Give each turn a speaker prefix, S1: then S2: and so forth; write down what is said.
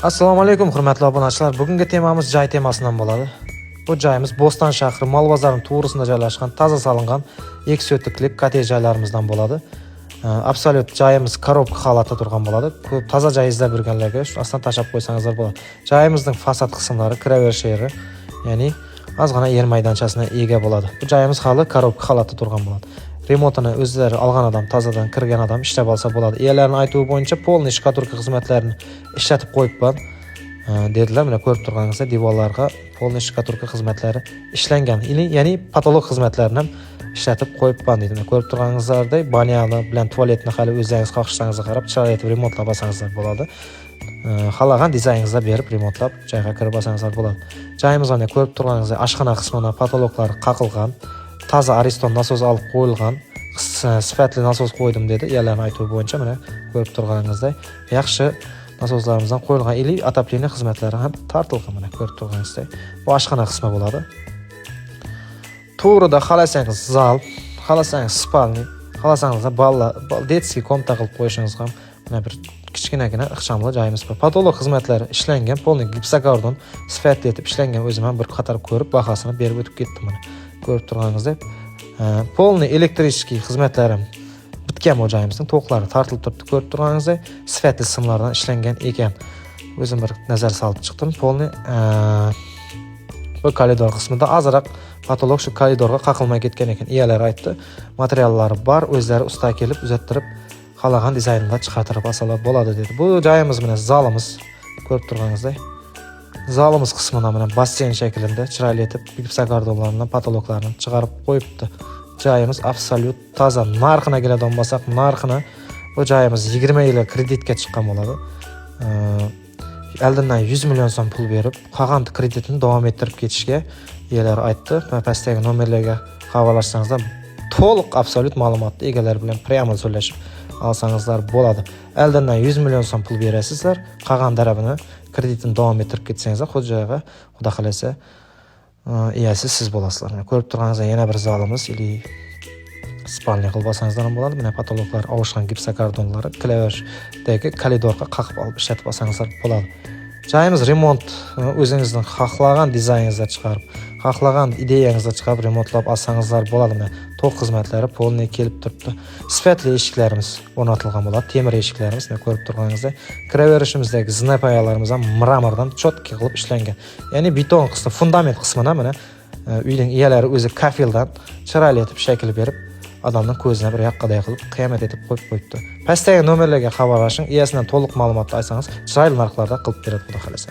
S1: Assalomu alaykum hurmatli obunachilar. Bugungi temamiz joy temasidan bo'ladi. Bu joyimiz Bo'ston shahri Mol bozorining to'g'risida joylashgan, toza solingan 2 sotiklik kotej joylarimizdan bo'ladi. Absolut joyimiz korobka holatda turgan bo'ladi. Ko'p toza joy izlab yurganlarga shu aslan tashab qo'ysangizlar bo'ladi. Joyimizning fasad qismlari kiraverish yeri, ya'ni ozgina yer maydonchasiga ega bo'ladi. Bu joyimiz hali korobka holatda turgan bo'ladi. Remontini o'zlari olgan odam, tozadan kirgan odam ishlab olsa bo'ladi. Egalarining aytuvi bo'yicha polniy shkaturka xizmatlarini ishlatib qo'yibman dedilar. Mana ko'rib turganingizdek, devorlarga polniy shkaturka xizmatlari ishlangan. Ya'ni patolog xizmatlarini ham ishlatib qo'yibman dedi. Ko'rib turganingizdek, banyani bilan tualetni hali o'zingiz xohishingizga qarab chiroyli etib remontlab olsangizlar bo'ladi. Xalagan dizayningizga berib remontlab joyga kirib olsangizlar bo'ladi. Joyimizda ko'rib turganingizdek, oshxona qismida patologlar qaqilgan, toza ariston nasos olib qo'yilgan, sifatli nasos qo'ydim dedi. Egalarining aytuvi bo'yicha mana ko'rib turganingizdek, yaxshi nasoslarimizdan qo'yilgan отопление xizmatlari ham tortilgan. Mana ko'rib turganingizdek, bu oshxona qismi bo'ladi. To'g'rida xalasangiz zal, xalasangiz spalni, xalasangiz детский komnata qilib qo'yishingiz ham mana bir kichkinagina ixchamli joyimiz bor. Patolog xizmatlari ishlangan, polniy gipsokardon sifatli etib ishlangan. O'zim ham bir qator ko'rib, bahosini berib o'tib ketdim mana. Ko'rib turganingizdek, polniy elektrический xizmatlarim bitgan bu joyimizning to'qlari tortilib turibdi. Ko'rib turganingizdek, sifatli simlardan ishlangan ekan. O'zim bir nazar solib chiqdim. Polniy bu koridor qismida ozroq patolog shu koridorga qaqilmay ketgan ekan. Egalari aytdi, materiallari bor, o'zlari usta kelib uzattirib, xalagan dizaynlar chiqartirib olsalar bo'ladi dedi. Bu joyimiz bilan zalimiz, ko'rib turganingizdek, zalimiz qismida mana basseyn shaklida chiroyli etib gipsokardonlardan patologlarni chiqarib qo'yibdi. Joyimiz absolut toza. Narxini keladigan bo'lsak, narxini bu joyimiz 20 yil kreditga chiqqan bo'ladi. Oldindan 100 million so'm pul berib, qolgan kreditini davom ettirib ketishga egalari aytdi. Pastdagi nomerlarga havolashsangizlar to'liq absolut ma'lumotni egalari bilan prямо so'zlashib olsangizlar bo'ladi. Oldindan 100 million so'm pul berasizlar, qolgan tarafini kreditini davom ettirib ketsangizlar, xo'jaga xudo xolasa egasi siz bo'lasizlar. Ko'rib turganingizdek, yana bir zalimiz spalni qilib olsangizlar ham bo'ladi. Mana patologlar ovishgan gipsokardonlari klavirdagi koridorga qaqib olib ishlatib olsangizlar bo'ladi. Joyimiz remont, o'zingizning xohlagan dizayningizda chiqarib, xohlagan ideyangizda chiqarib remontlab olsangizlar bo'ladi. Mana to'q xizmatlari polniy kelib turibdi. Sifatli eshiklarimiz o'rnatilgan bo'ladi, temir eshiklarimiz. Mana ko'rib turganingizdek, kiraverishimizdagi zinapoyalarimiz ham mramordan chotki qilib ishlangan. Ya'ni beton qismi, fundament qismini mana uyning egalari o'zi kafildan chiroyli etib shakl berib, odamning ko'zini bir yoqqaday qilib qiyomat etib qo'yib qo'yibdi. Pastdagi nomerlarga havolashing, egasidan to'liq ma'lumotni olsangiz, chiroyli narxlarda qilib beradi xudo xolasa.